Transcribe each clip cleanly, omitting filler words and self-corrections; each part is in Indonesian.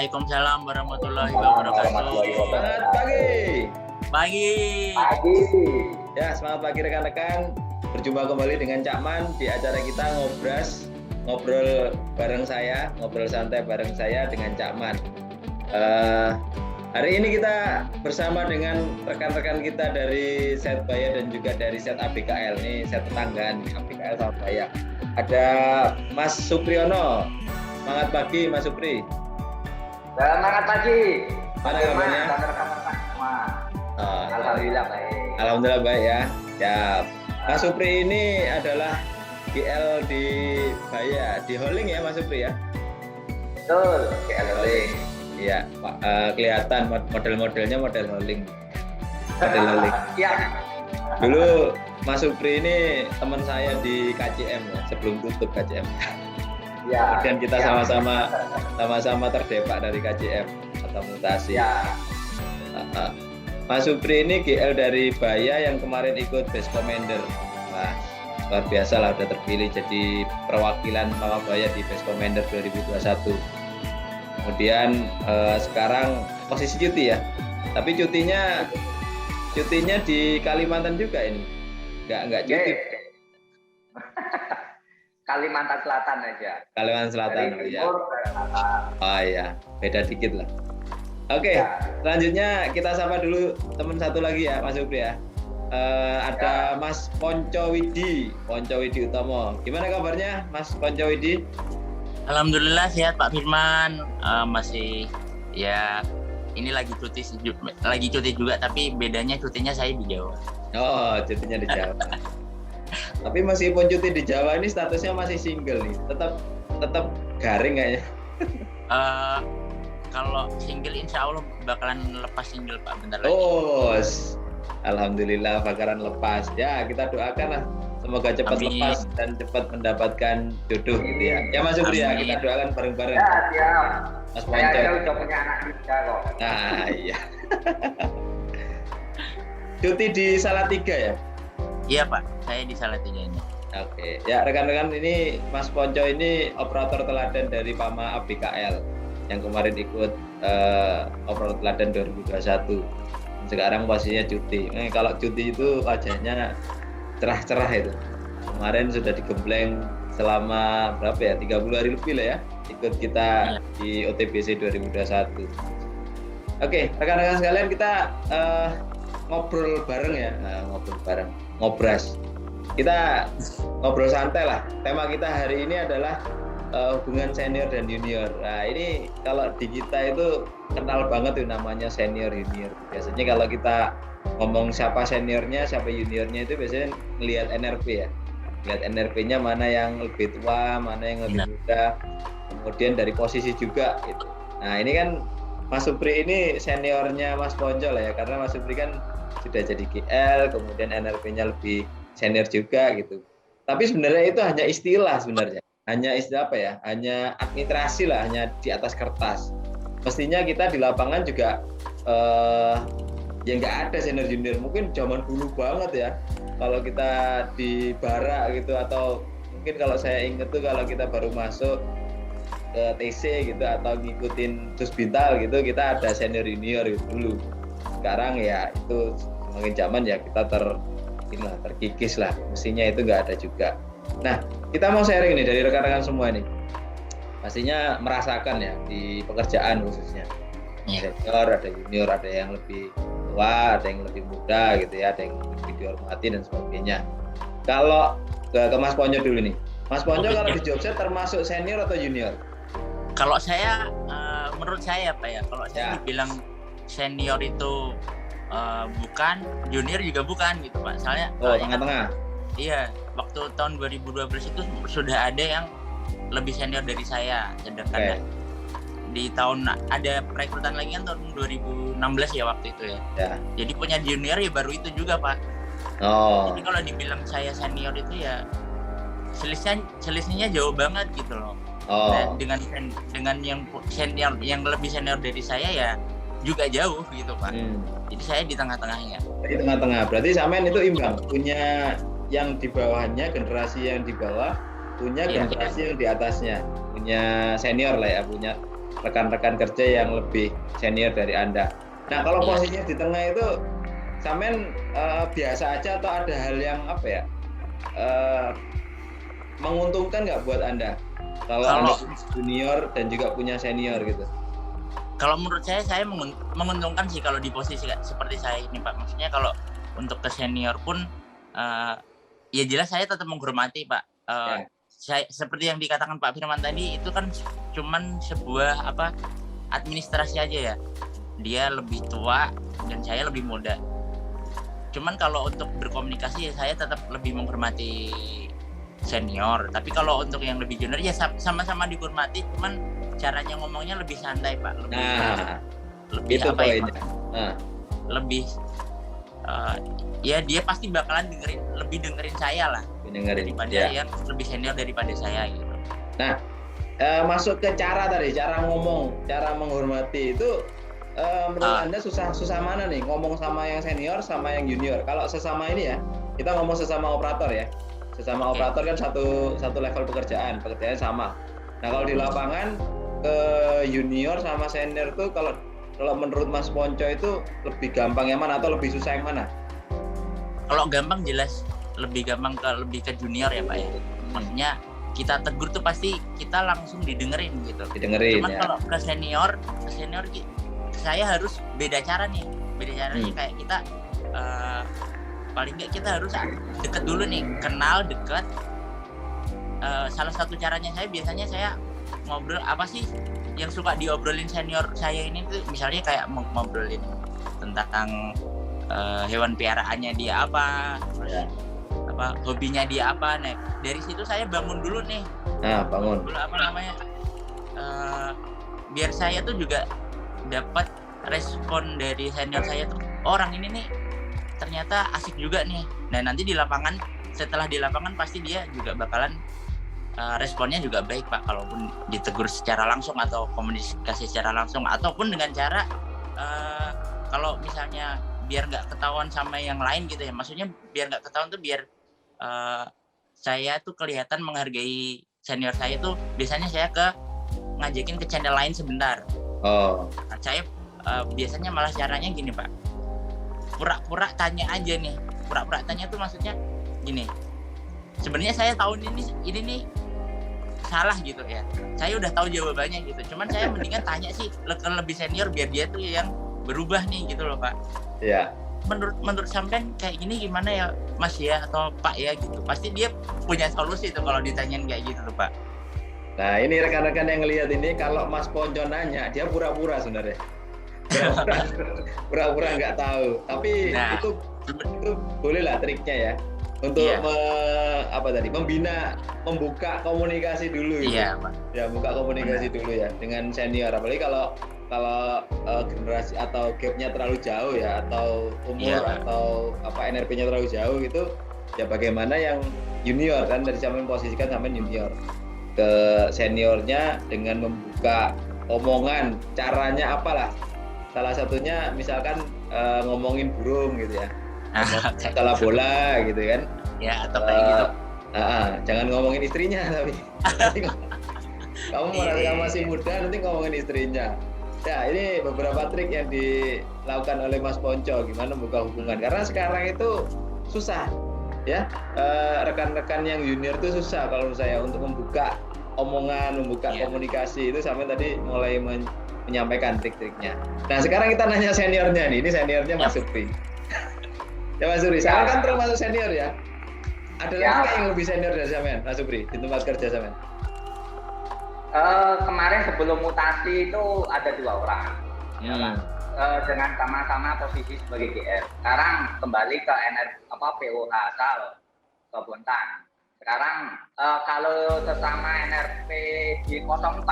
Waalaikumsalam warahmatullahi wabarakatuh. Selamat pagi. Pagi. Ya, selamat pagi rekan-rekan. Berjumpa kembali dengan Cak Man di acara kita ngobrol bareng saya, ngobrol santai bareng saya dengan Cak Man. Hari ini kita bersama dengan rekan-rekan kita dari Set Baya dan juga dari Set ABKL. Ini set tetanggaan ABKL sama Baya. Ada Mas Supriyono. Semangat pagi Mas Supri. Semangat pagi. Mana kabarnya? Alhamdulillah baik. Alhamdulillah baik ya. Ya, Mas Supri ini adalah GL di Baya, di Holing ya Mas Supri ya? Betul, GL Holing. Iya, kelihatan model-modelnya model Holing. Model Holing. Iya. Dulu Mas Supri ini teman saya di KCM ya, sebelum tutup KCM. Ya. Kemudian kita sama-sama terdepak dari KCM atau mutasi. Ya. Mas Supri ini GL dari Baya yang kemarin ikut Base Commander. Wah, luar biasa lah udah terpilih jadi perwakilan Mama Baya di Base Commander 2021. Kemudian sekarang posisi cuti ya. Tapi cutinya di Kalimantan juga ini. Enggak cuti. Kalimantan Selatan aja. Kalimantan Selatan Dari ya. timur ke selatan. Oh iya, beda dikit lah. Oke, Ya. selanjutnya kita sapa dulu teman satu lagi ya, Mas Supri ya. Ada Mas Ponco Widi Utomo. Gimana kabarnya, Mas Ponco Widi? Alhamdulillah sehat Pak Firman. Masih ya ini lagi cuti juga, tapi bedanya cutinya saya di Jawa. Oh, cutinya di Jawa. Tapi meskipun cuti di Jawa ini statusnya masih single nih. Tetap garing kayaknya. Kalau single insya Allah bakalan lepas single Pak bentar lagi. Oh, alhamdulillah bakalan lepas. Ya, kita doakan lah. Semoga cepat lepas dan cepat mendapatkan jodoh gitu ya. Ya Mas Supri ya, kita doakan bareng-bareng. Ya, siap. Mas Saya Ponco. udah punya anak juga kok. Nah, iya. Cuti di Salatiga ya? Iya Pak, saya di Salatiga ini. Oke, ya rekan-rekan ini Mas Ponco ini operator teladan dari Pama ABKL yang kemarin ikut operator teladan 2021. Sekarang posisinya cuti. Kalau cuti itu wajahnya cerah-cerah itu. Kemarin sudah digembleng selama berapa ya? 30 hari lebih lah ya. Ikut kita di OTBC 2021. Oke, rekan-rekan sekalian kita ngobrol bareng ya. Ngobrol bareng. Ngobras. Kita ngobrol santai lah. Tema kita hari ini adalah hubungan senior dan junior. Nah ini kalau di kita itu kenal banget tuh namanya senior junior. Biasanya kalau kita ngomong siapa seniornya, siapa juniornya itu biasanya ngelihat NRP ya. Lihat NRP-nya mana yang lebih tua, mana yang lebih muda. Kemudian dari posisi juga gitu. Nah ini kan Mas Supri ini seniornya Mas Ponco lah ya, karena Mas Supri kan sudah jadi GL, kemudian NRP-nya lebih senior juga gitu. Tapi sebenarnya itu hanya istilah sebenarnya. Hanya istilah apa ya? Hanya administrasi lah, hanya di atas kertas. Mestinya kita di lapangan juga ya nggak ada senior junior. Mungkin zaman dulu banget ya. Kalau kita di barak gitu atau mungkin kalau saya inget tuh kalau kita baru masuk ke TC gitu atau ngikutin Tusbintal gitu kita ada senior junior gitu dulu. Sekarang ya itu semakin zaman ya kita terkikis lah. Mestinya itu nggak ada juga. Nah, kita mau sharing nih dari rekan-rekan semua nih. Pastinya merasakan ya di pekerjaan khususnya. Senior, ada junior, ada yang lebih tua, ada yang lebih muda gitu ya, ada yang lebih dihormati dan sebagainya. Kalau ke Mas Ponco dulu nih. Mas Ponco kalau di Jogja termasuk senior atau junior? Kalau saya menurut saya Pak ya, kalau saya dibilang senior itu bukan, junior juga bukan gitu Pak. Soalnya tengah-tengah. Iya, waktu tahun 2012 itu sudah ada yang lebih senior dari saya, sedangkan di tahun ada perekrutan lagi kan tahun 2016 ya waktu itu ya. Jadi punya junior ya baru itu juga Pak. Jadi kalau dibilang saya senior itu ya selisihnya jauh banget gitu loh. Dan dengan yang senior yang lebih senior dari saya ya juga jauh gitu Pak. Jadi saya di tengah-tengahnya. Di tengah-tengah. Berarti sampean itu imbang, punya yang di bawahnya, generasi yang di bawah, punya generasi yang di atasnya, punya senior lah ya, punya rekan-rekan kerja yang lebih senior dari Anda. Nah, kalau posisinya di tengah itu sampean biasa aja atau ada hal yang apa ya? Menguntungkan nggak buat Anda? Kalau Anda junior dan juga punya senior gitu. Kalau menurut saya menguntungkan sih kalau di posisi seperti saya ini Pak. Maksudnya kalau untuk ke senior pun ya jelas saya tetap menghormati Pak. Saya seperti yang dikatakan Pak Firman tadi, itu kan cuman sebuah administrasi aja ya. Dia lebih tua dan saya lebih muda. Cuman kalau untuk berkomunikasi ya saya tetap lebih menghormati senior. Tapi kalau untuk yang lebih junior ya sama-sama dihormati, cuman caranya ngomongnya lebih santai Pak. Lebih itu poinnya. Lebih ya dia pasti bakalan dengerin saya lah. Daripada yang lebih senior daripada saya gitu. Nah, masuk ke cara ngomong, cara menghormati itu menurut Anda susah mana nih ngomong sama yang senior sama yang junior? Kalau sesama ini ya, kita ngomong sesama operator ya. Sesama operator kan satu level pekerjaan sama. Nah, kalau di lapangan ke junior sama senior tuh kalau menurut Mas Ponco itu lebih gampang yang mana atau lebih susah yang mana? Kalau gampang jelas lebih ke junior ya Pak ya. Maksudnya kita tegur tuh pasti kita langsung didengerin gitu. Cuman ya. Kalau ke senior saya harus beda cara nih. Kayak kita paling nggak kita harus deket dulu nih, kenal deket. Salah satu caranya biasanya saya ngobrol apa sih yang suka diobrolin senior saya ini tuh, misalnya kayak ngobrolin tentang hewan peliharaannya dia apa, terus hobinya dia apa. Nah, dari situ saya bangun dulu nih. Bangun dulu biar saya tuh juga dapat respon dari senior saya tuh, orang ini nih ternyata asik juga nih. Nah, nanti setelah di lapangan pasti dia juga bakalan responnya juga baik Pak, kalaupun ditegur secara langsung atau komunikasi secara langsung, ataupun dengan cara kalau misalnya biar nggak ketahuan sama yang lain gitu ya. Maksudnya biar nggak ketahuan tuh biar saya tuh kelihatan menghargai senior saya tuh, biasanya saya ngajakin ke channel lain sebentar. Nah, saya biasanya malah caranya gini Pak, pura-pura tanya aja nih. Pura-pura tanya tuh maksudnya gini, sebenarnya saya tahu ini nih salah gitu ya, saya udah tahu jawabannya gitu, cuman saya mendingan tanya sih ke lebih senior biar dia tuh yang berubah nih gitu loh Pak. Iya. Menurut sampean kayak gini gimana ya Mas ya atau Pak ya gitu, pasti dia punya solusi tuh kalau ditanyain kayak gitu loh Pak. Nah, ini rekan-rekan yang ngelihat ini, kalau Mas Ponco nanya dia pura-pura sebenarnya. Pura-pura nggak tahu, tapi itu bolehlah triknya ya untuk membuka komunikasi dulu gitu. Iya Pak. Ya, buka komunikasi dulu ya dengan senior, apalagi kalau generasi atau gapnya terlalu jauh ya, atau umur atau NRP-nya terlalu jauh gitu ya, bagaimana yang junior kan, dari sampai posisikan sampai junior ke seniornya dengan membuka omongan, caranya apalah, salah satunya misalkan ngomongin burung gitu ya, salah bola gitu kan ya, atau kayak gitu. Jangan ngomongin istrinya tapi kamu masih muda, nanti ngomongin istrinya. Ya, ini beberapa trik yang dilakukan oleh Mas Ponco gimana membuka hubungan, karena sekarang itu susah ya, rekan-rekan yang junior itu susah kalau menurut saya untuk membuka omongan, membuka komunikasi itu, sampai tadi mulai menyampaikan trik-triknya. Nah, sekarang kita nanya seniornya nih, ini seniornya Mas Supri. Ya Mas Supri, sekarang kan termasuk senior ya. Ada lagi yang lebih senior dari sampean, Mas Supri, di tempat kerja sampean? Kemarin sebelum mutasi itu ada 2 orang, dengan sama-sama posisi sebagai GR. Sekarang kembali ke POH asal ke Bontang. Sekarang kalau sesama NRP di 04,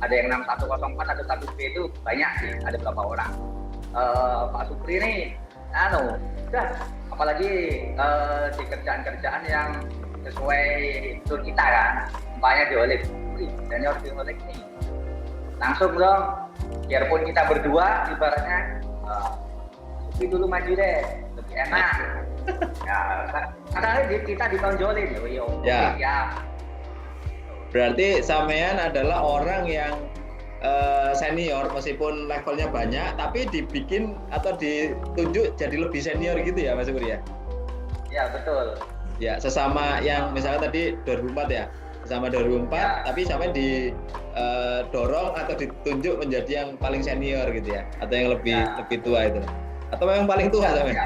ada yang 6104, ada 1B itu banyak sih, ada berapa orang. Pak Supri ini, apalagi di kerjaan-kerjaan yang sesuai tur kita kan, umpamanya di Olive, senior di Olive nih, langsung dong, biarpun kita berdua ibaratnya, Supri dulu maju deh, lebih enak. Ya, karena kita ditonjolin ya. Berarti sampean adalah orang yang senior meskipun levelnya banyak, tapi dibikin atau ditunjuk jadi lebih senior gitu ya Mas Supri ya? Ya betul. Ya, sesama yang misalnya tadi 2004 ya, sesama 2004, Ya. tapi sampai didorong atau ditunjuk menjadi yang paling senior gitu ya, atau yang lebih tua itu, atau memang paling tua sampai?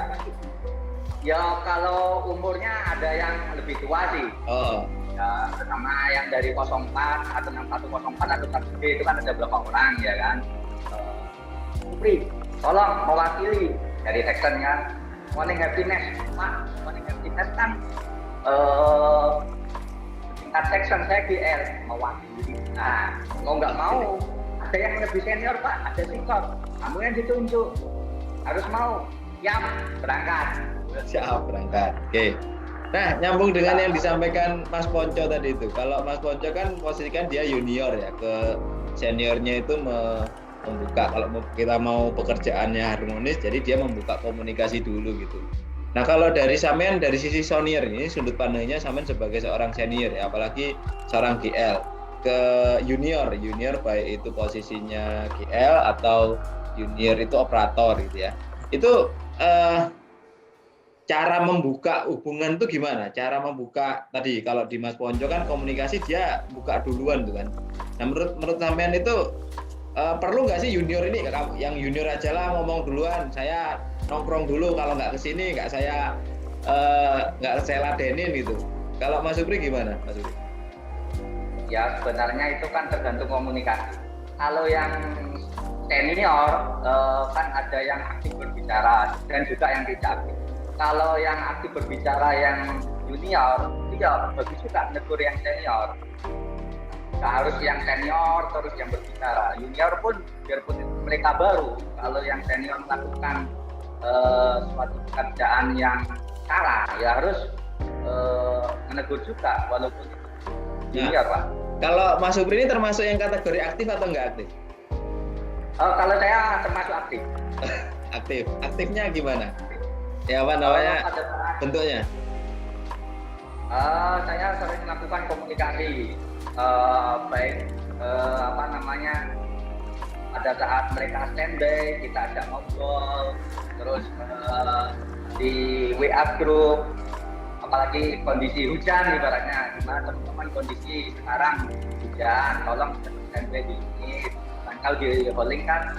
Ya kalau umurnya ada yang lebih tua sih. Oh. Ya, pertama yang dari 04 atau 6104 atau 1B itu kan ada berapa orang ya kan. Supri, tolong mewakili dari section kan. Morning happiness, Pak. Morning happiness kan tingkat section saya GL mewakili. Nah, mau nggak mau ada yang lebih senior Pak, ada sikap. Kamu yang ditunjuk harus mau, siap berangkat. Siap berangkat. Oke. Nah, nyambung dengan yang disampaikan Mas Ponco tadi itu. Kalau Mas Ponco kan posisikan dia junior ya, ke seniornya itu membuka. Kalau kita mau pekerjaannya harmonis, jadi dia membuka komunikasi dulu gitu. Nah, kalau dari sampean dari sisi senior ini, sudut pandangnya sampean sebagai seorang senior ya, apalagi seorang GL ke junior baik itu posisinya GL atau junior itu operator gitu ya. Itu cara membuka hubungan itu gimana? Cara membuka tadi kalau di Mas Ponco kan komunikasi dia buka duluan tuh kan. Nah menurut sampean itu perlu nggak sih junior ini, yang junior aja lah ngomong duluan, saya nongkrong dulu, kalau nggak kesini nggak saya ladenin gitu. Kalau Mas Supri gimana Mas Supri? Ya sebenarnya itu kan tergantung komunikasi. Kalau yang senior kan ada yang aktif berbicara dan juga yang tidak aktif. Kalau yang aktif berbicara yang junior, ya bagus juga negur yang senior. Nggak harus yang senior terus yang berbicara. Junior pun biarpun mereka baru, kalau yang senior melakukan suatu pekerjaan yang salah, ya harus menegur juga walaupun junior Pak. Kalau Mas Supri ini termasuk yang kategori aktif atau nggak aktif? Kalau saya termasuk aktif. Aktif. Aktifnya gimana? Ya apa namanya bentuknya? Saya sering melakukan komunikasi baik pada saat mereka standby kita ajak ngobrol, terus di WA group, apalagi kondisi hujan ibaratnya, gimana teman-teman kondisi sekarang hujan, tolong standby di unit. Kalau di hauling kan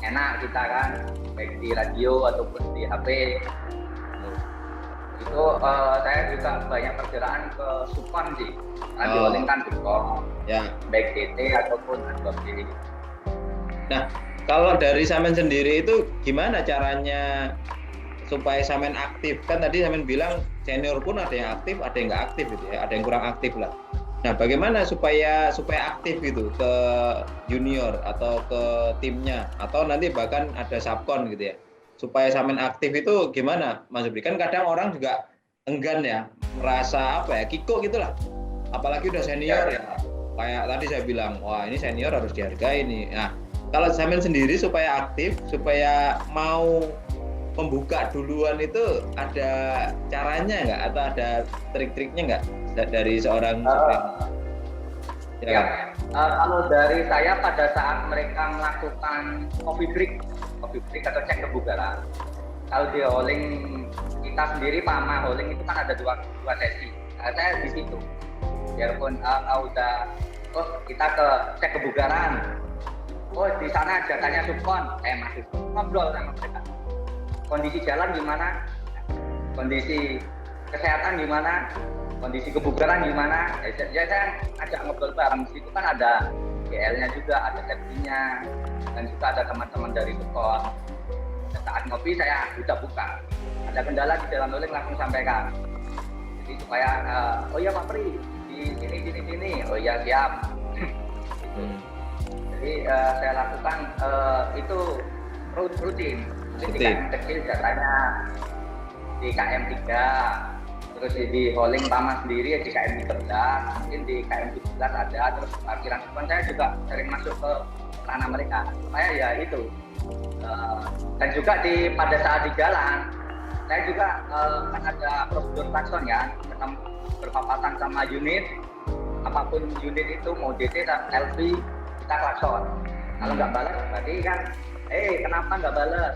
enak kita kan, baik di radio ataupun di HP. Itu saya juga banyak pergerakan ke Supon sih, karena di hauling kan Supon, ya. Baik DT ataupun A2B. Nah, kalau dari Samen sendiri itu gimana caranya supaya Samen aktif? Kan tadi Samen bilang senior pun ada yang aktif, ada yang nggak aktif gitu ya, ada yang kurang aktif lah. Nah, bagaimana supaya aktif gitu ke junior atau ke timnya, atau nanti bahkan ada subkon gitu ya, supaya Samen aktif itu gimana Mas Supri? Kan kadang orang juga enggan ya, merasa kikuk gitulah, apalagi udah senior ya, kayak tadi saya bilang, wah ini senior harus dihargai nih. Nah, kalau Samen sendiri supaya aktif, supaya mau membuka duluan itu ada caranya nggak, atau ada trik-triknya nggak dari seorang Supri? Kalau dari saya pada saat mereka melakukan coffee break atau cek kebugaran, kalau di hauling kita sendiri PAMA hauling itu kan ada dua sesi. Saya di situ, biarpun kita ke cek kebugaran, di sana jatahnya subkon, saya masih ngobrol sama mereka. Kondisi jalan gimana, kondisi kesehatan gimana, kondisi kebugaran gimana, ya saya ajak ngobrol bareng. Di situ kan ada GL-nya juga, ada safety-nya, dan juga ada teman-teman dari sekolah. Saat ngopi saya buka, ada kendala di jalan hauling langsung sampaikan. Jadi supaya, oh iya Pak Pri, di sini, oh iya siap. Jadi saya lakukan itu rutin. Di KM kecil jatahnya di KM 3, terus di hauling PAMA sendiri di KM 13, mungkin di KM 17 ada, terus parkiran depan saya juga sering masuk ke ranah mereka supaya ya itu. Dan juga pada saat di jalan saya juga kan ada prosedur klakson ya, berpapasan sama unit, apapun unit itu mau DT LV kita klakson. Kalau nggak balas berarti kan kenapa nggak balas?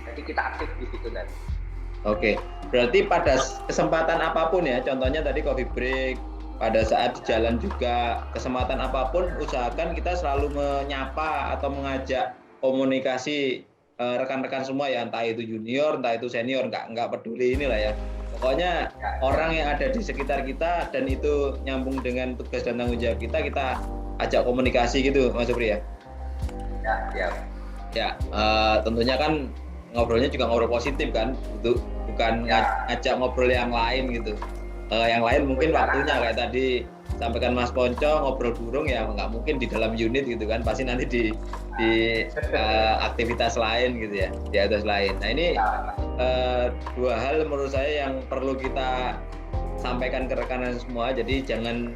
Jadi kita aktif di situ dan. Oke, berarti pada kesempatan apapun ya, contohnya tadi coffee break, pada saat di jalan juga, kesempatan apapun usahakan kita selalu menyapa atau mengajak komunikasi rekan-rekan semua ya, entah itu junior, entah itu senior, nggak peduli inilah ya. Pokoknya orang yang ada di sekitar kita dan itu nyambung dengan tugas dan tanggung jawab kita ajak komunikasi gitu, Mas Supri ya. Ya. Ya, tentunya kan ngobrolnya juga ngobrol positif kan, itu bukan ngajak ngobrol yang lain gitu. Yang lain mungkin waktunya kayak tadi sampaikan Mas Ponco ngobrol burung ya nggak mungkin di dalam unit gitu kan, pasti nanti di aktivitas lain gitu ya, di atas lain. Nah ini dua hal menurut saya yang perlu kita sampaikan ke rekanan semua. Jadi jangan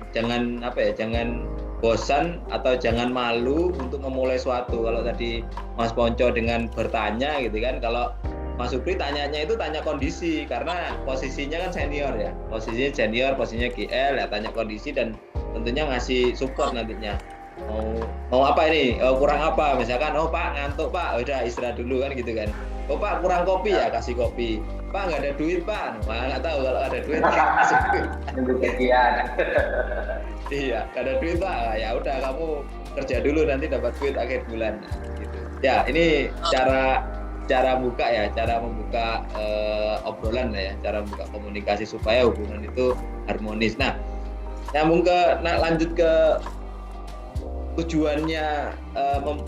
bosan atau jangan malu untuk memulai suatu. Kalau tadi Mas Ponco dengan bertanya gitu kan, kalau Mas Supri tanyanya itu tanya kondisi karena posisinya kan senior ya, posisinya GL ya, tanya kondisi dan tentunya ngasih support nantinya. Mau apa ini? Kurang apa? Misalkan, Pak ngantuk Pak, udah istirahat dulu kan gitu kan. Pak kurang kopi ya, kasih kopi. Pak nggak ada duit Pak, nggak tahu kalau ada duit kasih duit. Iya, nggak ada duit Pak, ya udah kamu kerja dulu nanti dapat duit akhir bulan. Gitu. Ya ini cara membuka obrolan ya, cara membuka komunikasi supaya hubungan itu harmonis. Nah, lanjut ke tujuannya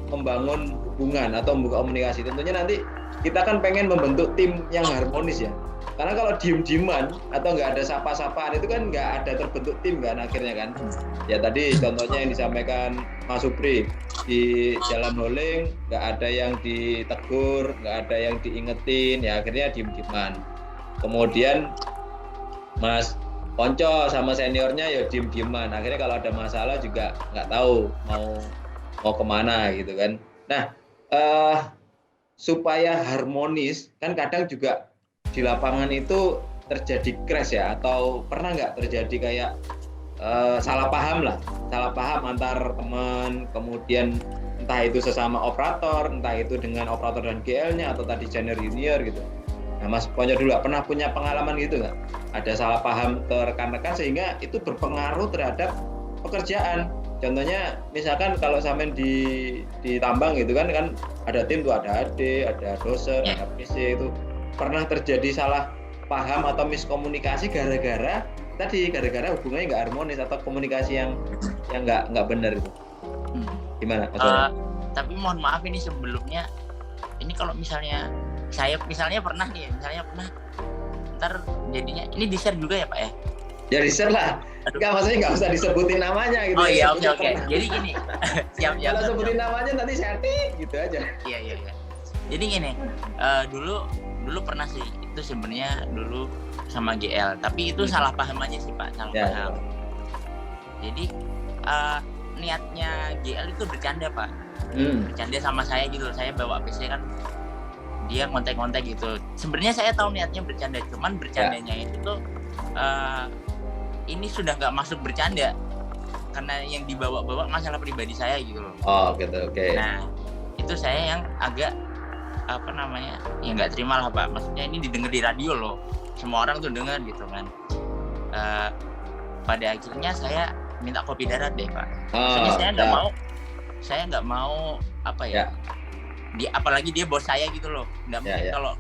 membangun hubungan atau membuka komunikasi. Tentunya nanti kita kan pengen membentuk tim yang harmonis ya. Karena kalau diem-dieman atau nggak ada sapa-sapaan itu kan nggak ada terbentuk tim kan akhirnya kan. Ya tadi contohnya yang disampaikan Mas Supri, di jalan holing nggak ada yang ditegur, nggak ada yang diingetin, ya akhirnya diem-dieman. Kemudian Mas Ponco sama seniornya ya diem-dieman, akhirnya kalau ada masalah juga nggak tahu mau kemana gitu kan. Nah supaya harmonis kan kadang juga di lapangan itu terjadi crash ya, atau pernah nggak terjadi kayak salah paham antar teman, kemudian entah itu sesama operator, entah itu dengan operator dan GL-nya atau tadi senior junior gitu. Nah Mas Ponco dulu pernah punya pengalaman gitu nggak? Ada salah paham ke rekan-rekan sehingga itu berpengaruh terhadap pekerjaan. Contohnya misalkan kalau sampean di tambang gitu kan ada tim tuh, ada AD, ada dosen, ada PC, itu pernah terjadi salah paham atau miskomunikasi gara-gara hubungannya nggak harmonis atau komunikasi yang nggak benar itu. Gimana? Tapi mohon maaf ini sebelumnya, ini kalau misalnya saya pernah ntar jadinya ini di-share juga ya Pak ya? Ya di-share lah. Enggak, maksudnya nggak usah disebutin namanya gitu. Oh iya, oke. Jadi gini, siap. Kalau sebutin namanya nanti setting gitu aja. Iya. Jadi gini, dulu pernah sih, itu sebenarnya dulu sama GL, tapi itu salah paham aja sih Pak, paham. Jadi niatnya GL itu bercanda Pak, bercanda sama saya gitu. Saya bawa PC kan, dia kontak-kontak gitu. Sebenarnya saya tahu niatnya bercanda, cuman bercandanya itu tuh ini sudah nggak masuk bercanda karena yang dibawa-bawa masalah pribadi saya gitu loh. Oh gitu, oke. Nah itu saya yang agak ya nggak terima lah Pak. Maksudnya ini didengar di radio loh, semua orang tuh dengar gitu kan. Pada akhirnya saya minta kopi darat deh Pak. Maksudnya saya nggak mau apalagi dia bos saya gitu loh. Nggak mungkin kalau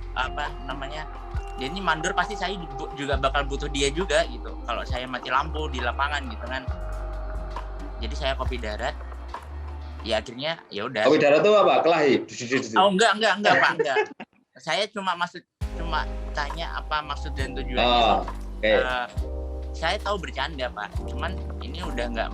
dia ini mandor, pasti saya juga bakal butuh dia juga gitu kalau saya mati lampu di lapangan gitu kan. Jadi saya kopi darat, ya akhirnya ya udah. Kopi darat itu apa? Kelahi? Oh enggak Pak, enggak. Saya cuma tanya apa maksud dan tujuannya. Okay. Saya tahu bercanda Pak, cuman ini udah enggak.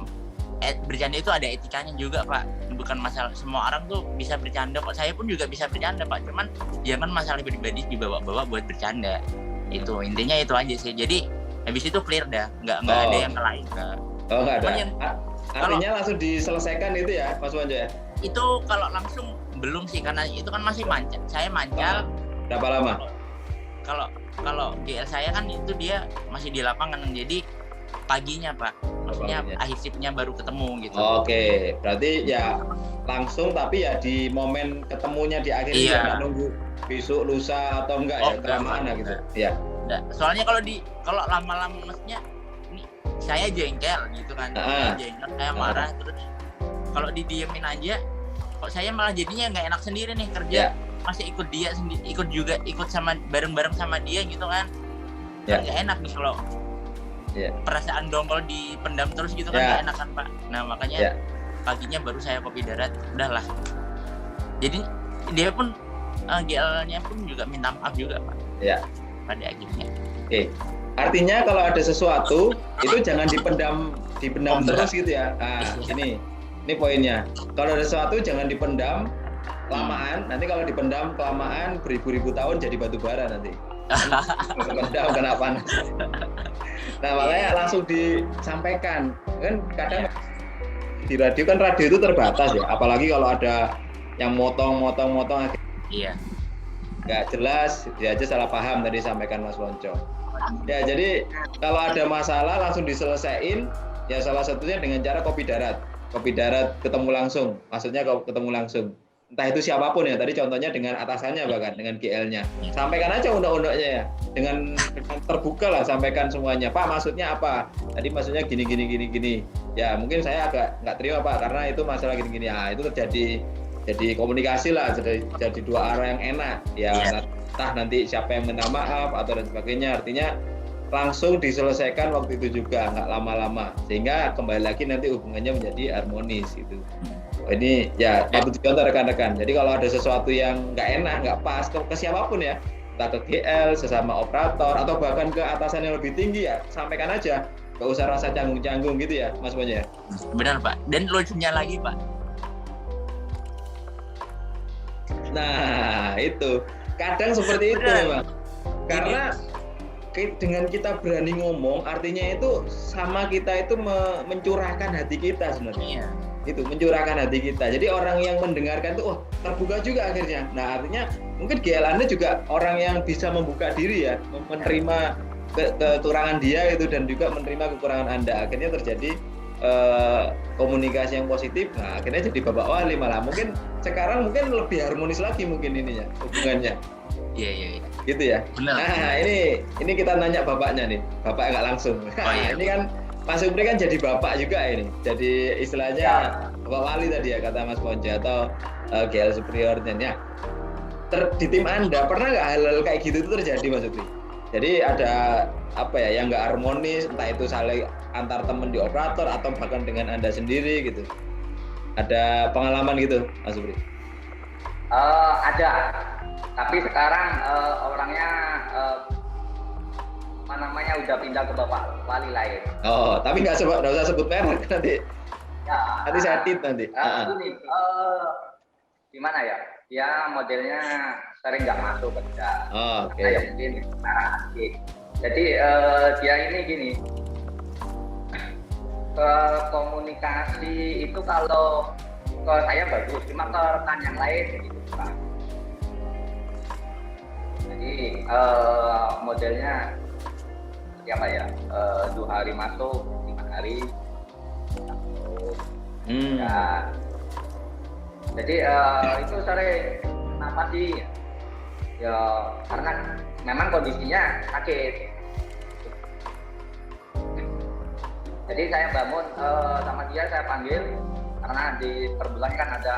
Bercanda itu ada etikanya juga Pak, bukan masalah semua orang tuh bisa bercanda kok. Saya pun juga bisa bercanda Pak, cuman jangan masalah pribadi dibawa-bawa buat bercanda. Itu intinya itu aja sih. Jadi habis itu clear dah, nggak ada yang lain. Nggak ada. Artinya langsung diselesaikan itu ya Mas Ponco ya? Itu kalau langsung belum sih, karena itu kan masih mancal. Saya mancal. Berapa lama? Kalau GL saya kan itu dia masih di lapangan, jadi paginya Pak, maksudnya paginya. akhir shiftnya baru ketemu gitu. Oke, berarti ya langsung, tapi ya di momen ketemunya di akhir Iya. nggak nunggu besok lusa atau enggak ya, Enggak, kelamaan Pak. gitu. Iya. Soalnya kalau lama-lama maksudnya ini saya jengkel gitu kan, saya jengkel, saya marah terus kalau didiemin aja, kok saya malah jadinya nggak enak sendiri nih kerja. Masih ikut dia sendiri, ikut sama bareng-bareng sama dia gitu kan. Kan nggak enak nih kalau perasaan dongkol dipendam terus gitu kan, nggak enak kan Pak. Nah makanya paginya baru saya kopi darat, udahlah. Jadi dia pun GL-nya pun juga minta maaf juga Pak. Iya. Pada akhirnya. Oke. Artinya kalau ada sesuatu itu jangan dipendam terus gitu ya. Nah, ini poinnya. Kalau ada sesuatu jangan dipendam kelamaan. Nanti kalau dipendam kelamaan beribu-ribu tahun jadi batu bara nanti. Pendam kena panas. Nah makanya langsung disampaikan. Kan kadang di radio itu terbatas ya. Apalagi kalau ada yang motong. Iya. Nggak jelas, dia aja salah paham tadi sampaikan Mas Ponco. Ya jadi kalau ada masalah langsung diselesaikan. Ya salah satunya dengan cara kopi darat ketemu langsung. Maksudnya ketemu langsung. Entah itu siapapun ya, tadi contohnya dengan atasannya bahkan dengan GL-nya. Sampaikan aja undang-undangnya ya. Dengan terbuka lah, sampaikan semuanya. Pak, maksudnya apa? Tadi maksudnya gini. Ya, mungkin saya agak nggak terima Pak, karena itu masalah gini. Ya, itu jadi komunikasi lah, jadi dua arah yang enak. Ya, entah nanti siapa yang minta maaf atau dan sebagainya. Artinya langsung diselesaikan waktu itu juga, nggak lama-lama. Sehingga kembali lagi nanti hubungannya menjadi harmonis gitu. Ini ya patut dicontoh rekan-rekan. Jadi kalau ada sesuatu yang nggak enak, nggak pas ke siapapun ya, entah ke GL, sesama operator, atau bahkan ke atasan yang lebih tinggi ya, sampaikan aja. Nggak usah rasa canggung-canggung gitu ya, Mas Ponco ya. Benar Pak. Dan lucunya lagi Pak. Nah itu, kadang seperti itu memang. Karena dengan kita berani ngomong, artinya itu sama kita itu mencurahkan hati kita sebenarnya. Itu mencurahkan hati kita. Jadi orang yang mendengarkan itu terbuka juga akhirnya. Nah artinya mungkin GL Anda juga orang yang bisa membuka diri ya, menerima kekurangan dia itu dan juga menerima kekurangan Anda. Akhirnya terjadi komunikasi yang positif. Nah akhirnya jadi babak wali malah. Mungkin sekarang mungkin lebih harmonis lagi mungkin ininya hubungannya. Iya. Gitu ya. Benar. Nah ini kita nanya bapaknya nih. Bapak nggak langsung. Ini kan Mas Supri kan jadi bapak juga ini, jadi istilahnya bapak wali tadi ya kata Mas Ponco atau GL superiornya. Di tim Anda pernah nggak hal-hal kayak gitu itu terjadi Mas Supri? Jadi ada apa ya yang nggak harmonis, entah itu saling antar teman di operator atau bahkan dengan Anda sendiri gitu. Ada pengalaman gitu Mas Supri? Ada, tapi sekarang orangnya udah pindah ke bapak wali lain. Oh, tapi nggak usah sebut merek nanti. Ya. Nanti saya tit nanti. Ini, gimana ya? Dia modelnya sering nggak masuk kerja. Oke. Kayak mungkin jadi dia ini gini. Ke komunikasi itu kalau ke saya bagus, cuma ke rekan yang lain gitu Pak. Jadi modelnya apa ya, 2 hari masuk, 5 hari masuk. Ya. Jadi itu sering kenapa sih ya, karena memang kondisinya sakit. Jadi saya bangun sama dia, saya panggil karena di per bulan kan ada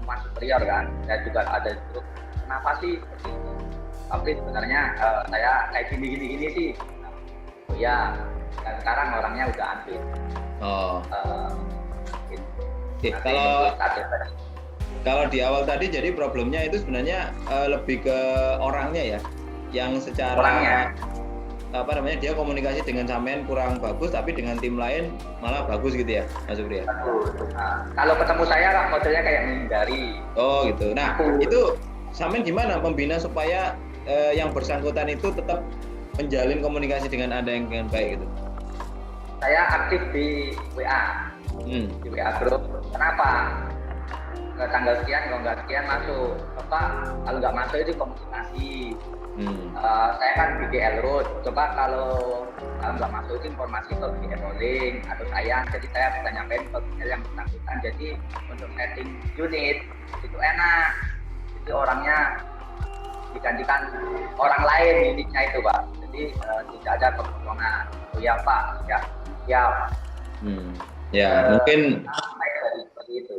mas superior kan, saya juga ada grup. Kenapa sih seperti itu? Tapi sebenarnya saya kayak gini sih. Oh ya, dan sekarang orangnya udah unfit. Gitu. Kalau di awal tadi jadi problemnya itu sebenarnya lebih ke orangnya ya, yang secara dia komunikasi dengan sampean kurang bagus, tapi dengan tim lain malah bagus gitu ya, Mas Supri ya. Kalau ketemu saya modelnya kayak menghindari. Oh gitu. Nah itu sampean gimana membina supaya yang bersangkutan itu tetap menjalin komunikasi dengan Anda yang dengan baik gitu? Saya aktif di WA, di WA grup. Kenapa? tanggal sekian, kalau nggak sekian masuk. Kalau nggak masuk itu komunikasi. Saya kan di GL Road. Coba kalau nggak masuk itu informasi ke GL Rolling atau saya. Jadi saya bisa nyampein ke GL yang bersangkutan. Jadi untuk setting unit itu enak. Jadi orangnya digantikan orang lain unitnya itu, Pak. Jadi tidak ada kekosongan. Oh ya Pak, ya. Ya, mungkin seperti itu.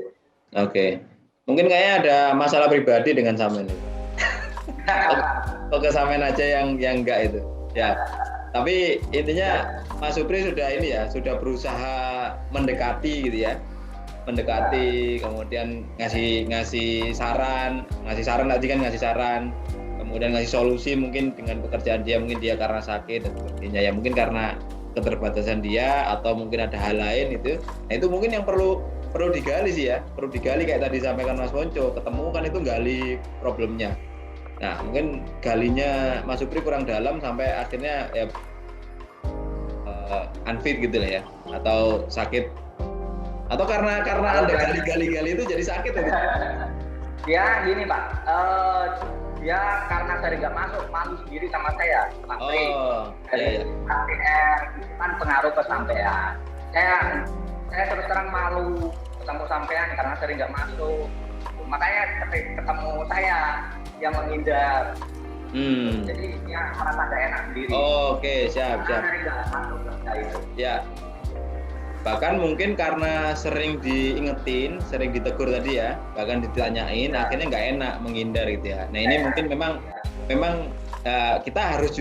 Oke. Mungkin kayaknya ada masalah pribadi dengan Samen itu. Kok ke Samen aja yang enggak itu. Ya. Tapi intinya Mas Supri sudah berusaha mendekati gitu ya. Mendekati, kemudian ngasih saran ngasih saran, kemudian ngasih solusi mungkin dengan pekerjaan dia, mungkin dia karena sakit dan sebagainya ya, mungkin karena keterbatasan dia atau mungkin ada hal lain itu. Nah, itu mungkin yang perlu digali sih ya, perlu digali kayak tadi disampaikan Mas Ponco, ketemu kan itu gali problemnya. Nah, mungkin galinya Mas Supri kurang dalam sampai akhirnya ya unfit gitu lah ya, atau sakit, atau karena Anda gali itu jadi sakit gitu. Ya gini Pak, dia karena saya nggak masuk, malu sendiri sama saya, Pak Tri. Dari ATR itu kan pengaruh ke sampean. Saya terus terang malu ketemu sampean karena sering nggak masuk. Makanya ketemu saya yang menghindar. Jadi dia merasa nggak enak sendiri. Oke, siap. Karena nggak masuk itu. Ya. Bahkan mungkin karena sering diingetin, sering ditegur tadi ya, bahkan ditanyain, akhirnya nggak enak menghindar gitu ya. Nah ini mungkin memang kita harus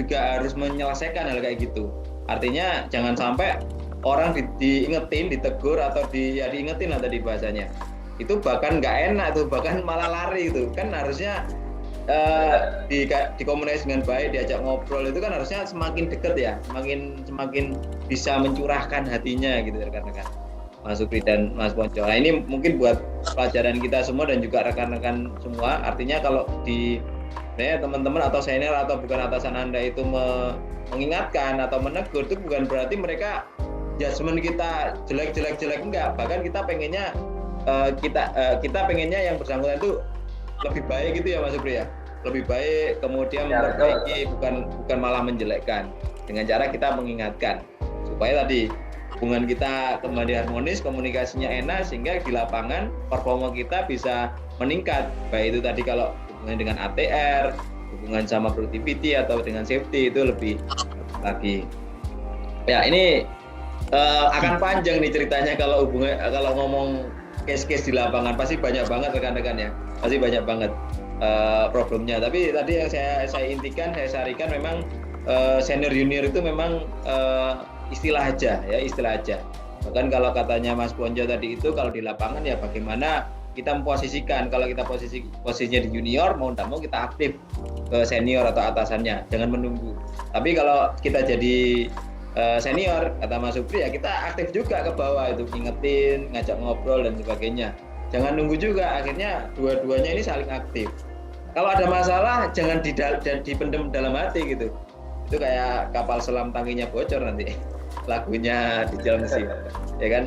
menyelesaikan hal kayak gitu. Artinya jangan sampai orang diingetin, ditegur atau diingetin lah tadi bahasanya. Itu bahkan nggak enak tuh, bahkan malah lari itu. Kan harusnya dikomunikasi dengan baik, diajak ngobrol itu kan harusnya semakin dekat ya, semakin bisa mencurahkan hatinya gitu rekan-rekan Mas Supri dan Mas Ponco. Nah ini mungkin buat pelajaran kita semua dan juga rekan-rekan semua. Artinya kalau teman-teman atau senior atau bukan atasan Anda itu mengingatkan atau menegur, itu bukan berarti mereka judgement kita jelek enggak. Bahkan kita pengennya kita pengennya yang bersangkutan itu lebih baik gitu ya Mas Supri ya, lebih baik, kemudian memperbaiki, bukan malah menjelekkan, dengan cara kita mengingatkan supaya tadi hubungan kita kembali harmonis, komunikasinya enak, sehingga di lapangan performa kita bisa meningkat, baik itu tadi kalau hubungan dengan ATR, hubungan sama productivity atau dengan safety itu lebih lagi. Ya ini akan panjang nih ceritanya kalau ngomong case-case di lapangan, pasti banyak banget rekan-rekan ya, pasti banyak banget problemnya. Tapi tadi yang saya intikan, saya sarikan memang senior junior itu memang istilah aja. Bahkan kalau katanya Mas Ponco tadi itu, kalau di lapangan ya bagaimana kita memposisikan. Kalau kita posisinya di junior, mau tidak mau kita aktif ke senior atau atasannya, jangan menunggu. Tapi kalau kita jadi senior, kata Mas Supri ya kita aktif juga ke bawah itu, ngingetin, ngajak ngobrol dan sebagainya. Jangan nunggu juga, akhirnya dua-duanya ini saling aktif. Kalau ada masalah jangan dipendam dalam hati gitu. Itu kayak kapal selam tangkinya bocor nanti. Lagunya di Jalan Mesir, ya kan?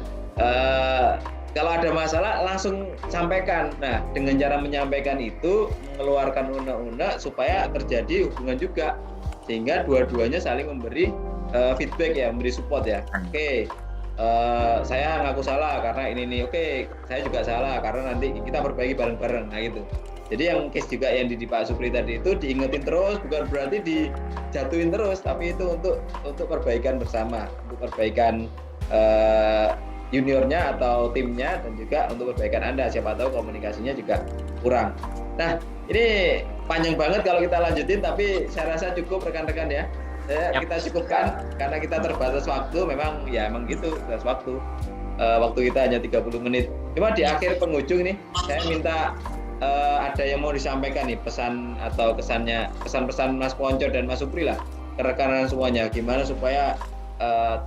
Kalau ada masalah langsung sampaikan. Nah, dengan cara menyampaikan itu mengeluarkan unek-unek supaya terjadi hubungan juga, sehingga dua-duanya saling memberi feedback ya, memberi support ya. Oke, saya ngaku salah karena ini. Oke, saya juga salah karena nanti kita perbaiki bareng-bareng. Nah gitu. Jadi yang case juga yang di Pak Supri tadi itu diingetin terus, bukan berarti dijatuhin terus, tapi itu untuk perbaikan bersama, untuk perbaikan juniornya atau timnya, dan juga untuk perbaikan Anda. Siapa tahu komunikasinya juga kurang. Nah, ini panjang banget kalau kita lanjutin, tapi saya rasa cukup rekan-rekan ya. Kita cukupkan karena kita terbatas waktu, memang gitu, terbatas waktu. Waktu kita hanya 30 menit. Cuma di akhir penghujung nih, saya minta ada yang mau disampaikan nih, pesan atau kesan-pesan Mas Ponco dan Mas Supri lah ke rekan-rekan semuanya, gimana supaya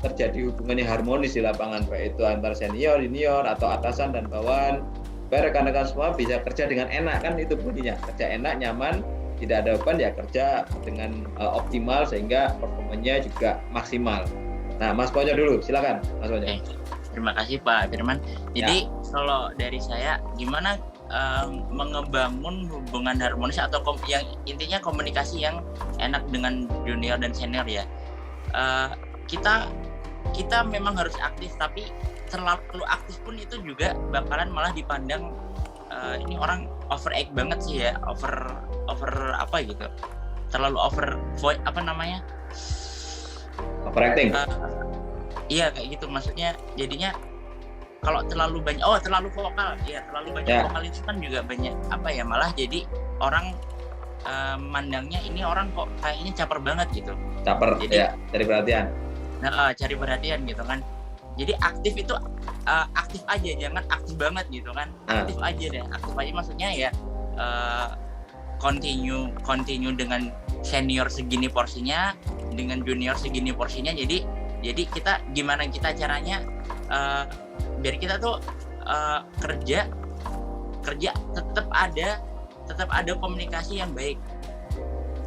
terjadi hubungan yang harmonis di lapangan, baik itu antar senior, junior, atau atasan dan bawahan, supaya rekan-rekan semua bisa kerja dengan enak, kan itu bunyinya, kerja enak, nyaman, tidak ada beban, ya kerja dengan optimal sehingga performanya juga maksimal. Nah, Mas Ponco dulu, silakan Mas Ponco. Terima kasih Pak Firman. Jadi kalau dari saya, gimana mengebangun hubungan harmonis atau yang intinya komunikasi yang enak dengan junior dan senior ya. Kita memang harus aktif, tapi terlalu aktif pun itu juga bakalan malah dipandang ini orang overact banget sih ya, over apa gitu, terlalu overacting. Iya kayak gitu, maksudnya jadinya kalau terlalu banyak vokal ya, terlalu banyak vokal itu kan juga banyak malah jadi orang mandangnya ini orang kok kayaknya caper banget gitu. Caper, jadi, ya, cari perhatian. Nah, cari perhatian gitu kan. Jadi aktif itu aktif aja, jangan aktif banget gitu kan. Aktif aja deh, aktif aja maksudnya ya continue dengan senior segini porsinya, dengan junior segini porsinya. Jadi kita gimana kita caranya biar kita tuh kerja tetap ada komunikasi yang baik.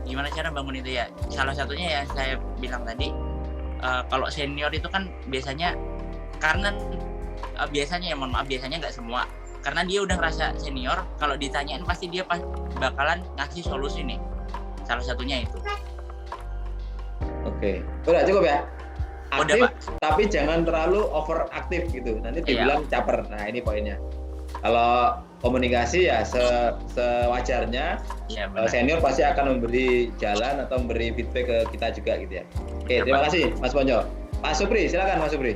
Gimana cara bangun itu ya? Salah satunya ya saya bilang tadi, kalau senior itu kan biasanya karena biasanya nggak semua, karena dia udah ngerasa senior, kalau ditanyain pasti dia bakalan ngasih solusi nih. Salah satunya itu. Oke, udah cukup ya. Aktif, udah, Pak. Tapi jangan terlalu overaktif gitu. Nanti dibilang caper. Nah ini poinnya. Kalau komunikasi ya sewajarnya, senior pasti akan memberi jalan atau memberi feedback ke kita juga gitu ya. Oke, terima kasih Mas Ponco. Pak Supri, silakan Mas Supri.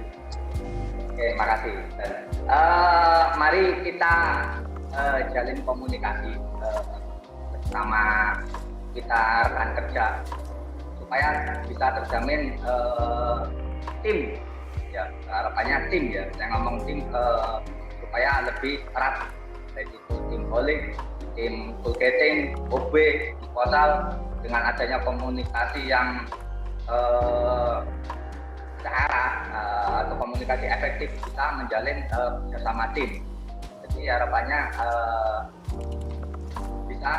Oke, makasih. Mari kita jalin komunikasi bersama kita rekan kerja supaya bisa terjamin tim ya, harapannya tim ya, saya ngomong tim supaya lebih erat, baik itu tim bowling, tim toolgating, OB, disposal, dengan adanya komunikasi yang searah atau komunikasi efektif kita menjalin bersama tim. Jadi harapannya bisa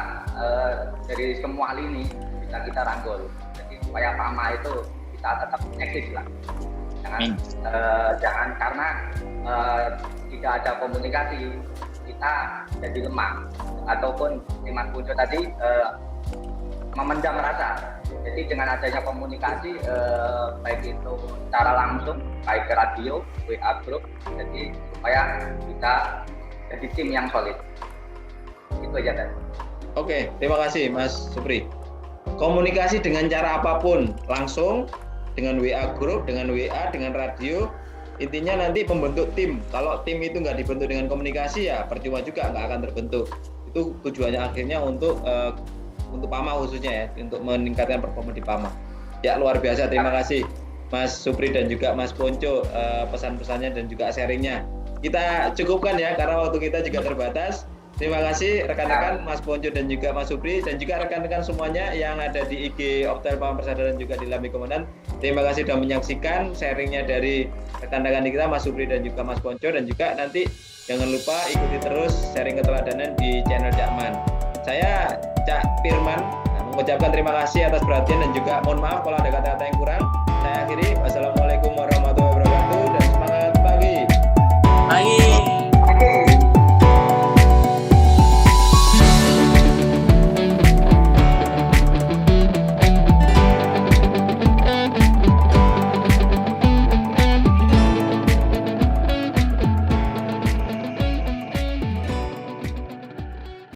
dari semua lini bisa kita rangkul. Jadi supaya PAMA itu bisa tetap eksis lah. Jangan karena tidak ada komunikasi kita jadi lemah, ataupun Mas Punco tadi memendam rasa. Jadi dengan adanya komunikasi baik itu secara langsung, baik ke radio, WA group, jadi supaya bisa jadi tim yang solid. Itu aja kan. Oke, terima kasih Mas Supri. Komunikasi dengan cara apapun, langsung, dengan WA group, dengan WA, dengan radio, intinya nanti pembentuk tim. Kalau tim itu nggak dibentuk dengan komunikasi ya percuma juga, nggak akan terbentuk. Itu tujuannya akhirnya untuk PAMA khususnya ya, untuk meningkatkan performa di PAMA. Ya luar biasa, terima kasih Mas Supri dan juga Mas Ponco pesan-pesannya dan juga sharingnya. Kita cukupkan ya karena waktu kita juga terbatas. Terima kasih rekan-rekan Mas Ponco dan juga Mas Supri, dan juga rekan-rekan semuanya yang ada di IG Optel PAMA Persada dan juga di Lambi Komandan. Terima kasih sudah menyaksikan sharingnya dari rekan-rekan kita Mas Supri dan juga Mas Ponco, dan juga nanti jangan lupa ikuti terus sharing keteladanan di channel Cakman. Saya Cak Firman mengucapkan terima kasih atas perhatian dan juga mohon maaf kalau ada kata-kata yang kurang. Saya akhiri. Wassalamualaikum warahmatullahi wabarakatuh dan semangat pagi.